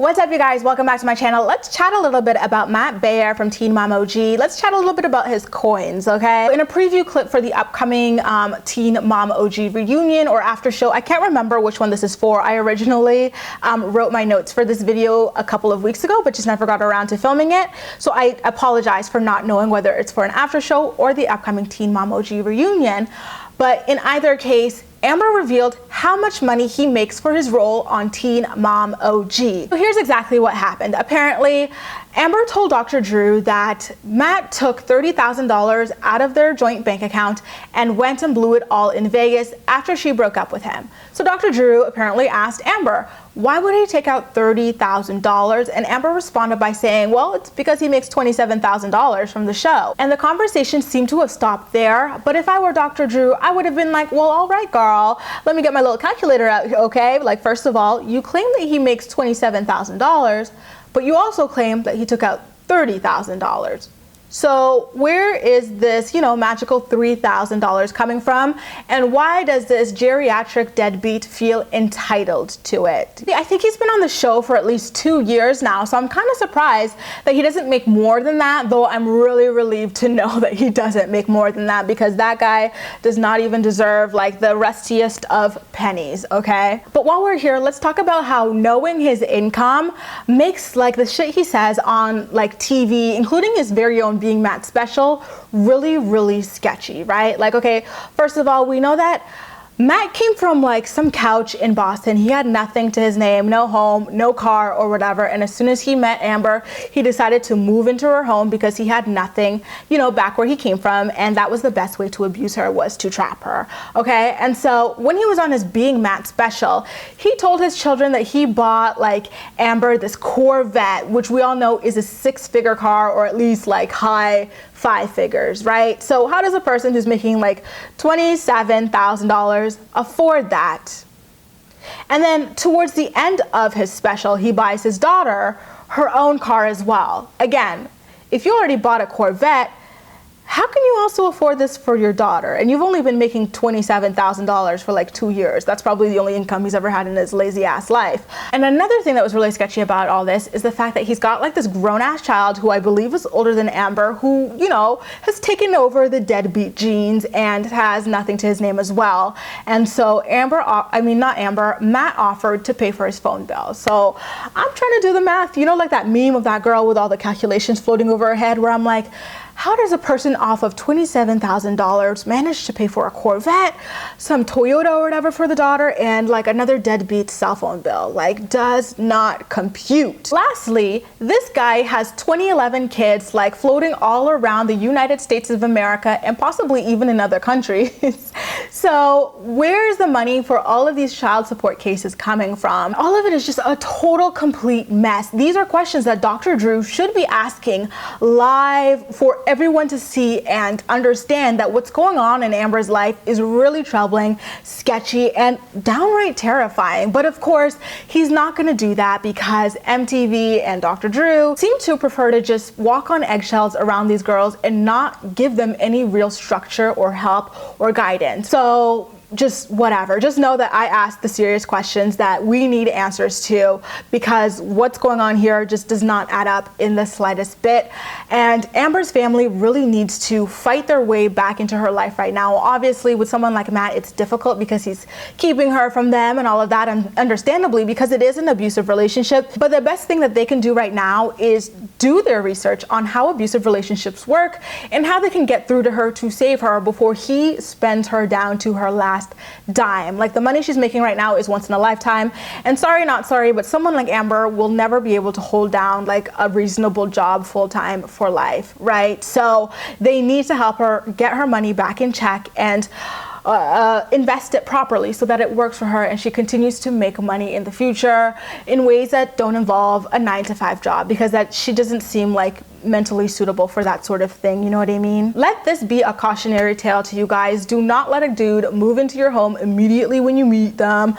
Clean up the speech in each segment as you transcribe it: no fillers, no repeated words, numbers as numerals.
What's up, you guys? Welcome back to my channel. Let's chat a little bit about Matt Baier from Teen Mom OG. Let's chat a little bit about his coins, okay? In a preview clip for the upcoming Teen Mom OG reunion or after show, I can't remember which one this is for. I originally wrote my notes for this video a couple of weeks ago, but just never got around to filming it. So I apologize for not knowing whether it's for an after show or the upcoming Teen Mom OG reunion. But in either case, Amber revealed how much money he makes for his role on Teen Mom OG. So here's exactly what happened. Apparently, Amber told Dr. Drew that Matt took $30,000 out of their joint bank account and went and blew it all in Vegas after she broke up with him. So Dr. Drew apparently asked Amber, why would he take out $30,000? And Amber responded by saying, well, it's because he makes $27,000 from the show. And the conversation seemed to have stopped there. But if I were Dr. Drew, I would have been like, well, all right, girl, let me get my little calculator out, okay? Like, first of all, you claim that he makes $27,000, but you also claim that he took out $30,000. So where is this, magical $3,000 coming from? And why does this geriatric deadbeat feel entitled to it? I think he's been on the show for at least 2 years now, so I'm kind of surprised that he doesn't make more than that, though I'm really relieved to know that he doesn't make more than that, because that guy does not even deserve like the rustiest of pennies, okay? But while we're here, let's talk about how knowing his income makes like the shit he says on like TV, including his very own Being Matt special, really, really sketchy, right? Like, okay, first of all, we know that Matt came from like some couch in Boston. He had nothing to his name, no home, no car or whatever. And as soon as he met Amber, he decided to move into her home because he had nothing, back where he came from. And that was the best way to abuse her, was to trap her. Okay. And so when he was on his Being Matt special, he told his children that he bought like Amber this Corvette, which we all know is a 6-figure car, or at least like high 5 figures, right? So how does a person who's making like $27,000 afford that? And then towards the end of his special, he buys his daughter her own car as well. Again, if you already bought a Corvette, how can you also afford this for your daughter? And you've only been making $27,000 for like 2 years. That's probably the only income he's ever had in his lazy ass life. And another thing that was really sketchy about all this is the fact that he's got like this grown ass child who I believe is older than Amber, who, has taken over the deadbeat genes and has nothing to his name as well. And so Matt offered to pay for his phone bill. So I'm trying to do the math, like that meme of that girl with all the calculations floating over her head, where I'm like, how does a person off of $27,000 manage to pay for a Corvette, some Toyota or whatever for the daughter, and like another deadbeat cell phone bill? Like, does not compute. Lastly, this guy has 11 kids like floating all around the United States of America and possibly even in other countries. So where's the money for all of these child support cases coming from? All of it is just a total complete mess. These are questions that Dr. Drew should be asking live for everyone to see and understand that what's going on in Amber's life is really troubling, sketchy, and downright terrifying. But of course, he's not going to do that because MTV and Dr. Drew seem to prefer to just walk on eggshells around these girls and not give them any real structure or help or guidance. So just whatever. Just know that I asked the serious questions that we need answers to, because what's going on here just does not add up in the slightest bit. And Amber's family really needs to fight their way back into her life right now. Obviously, with someone like Matt, it's difficult because he's keeping her from them and all of that, and understandably, because it is an abusive relationship. But the best thing that they can do right now is do their research on how abusive relationships work and how they can get through to her to save her before he spends her down to her last dime. Like, the money she's making right now is once in a lifetime. And sorry, not sorry, but someone like Amber will never be able to hold down like a reasonable job full time for life, right? So they need to help her get her money back in check and invest it properly so that it works for her and she continues to make money in the future in ways that don't involve a 9-to-5 job, because that she doesn't seem like mentally suitable for that sort of thing, you know what I mean? Let this be a cautionary tale to you guys. Do not let a dude move into your home immediately when you meet them.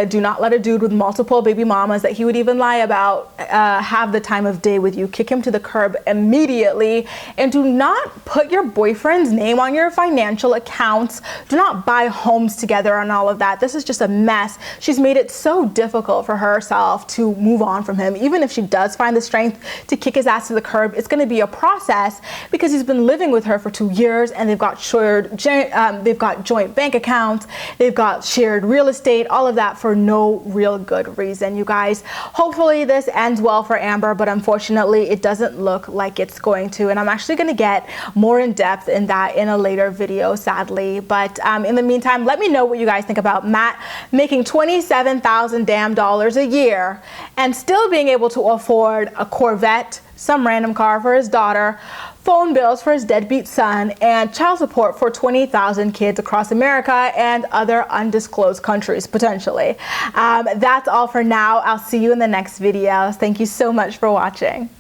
Do not let a dude with multiple baby mamas that he would even lie about have the time of day with you. Kick him to the curb immediately. And do not put your boyfriend's name on your financial accounts. Do not buy homes together and all of that. This is just a mess. She's made it so difficult for herself to move on from him. Even if she does find the strength to kick his ass to the curb, it's going to be a process because he's been living with her for 2 years and they've got joint bank accounts, they've got shared real estate, all of that for no real good reason, you guys. Hopefully this ends well for Amber, but unfortunately it doesn't look like it's going to, and I'm actually going to get more in depth in that in a later video, sadly. But in the meantime, let me know what you guys think about Matt making $27,000 damn a year and still being able to afford a Corvette, some random car for his daughter, phone bills for his deadbeat son, and child support for 20,000 kids across America and other undisclosed countries, potentially. That's all for now. I'll see you in the next video. Thank you so much for watching.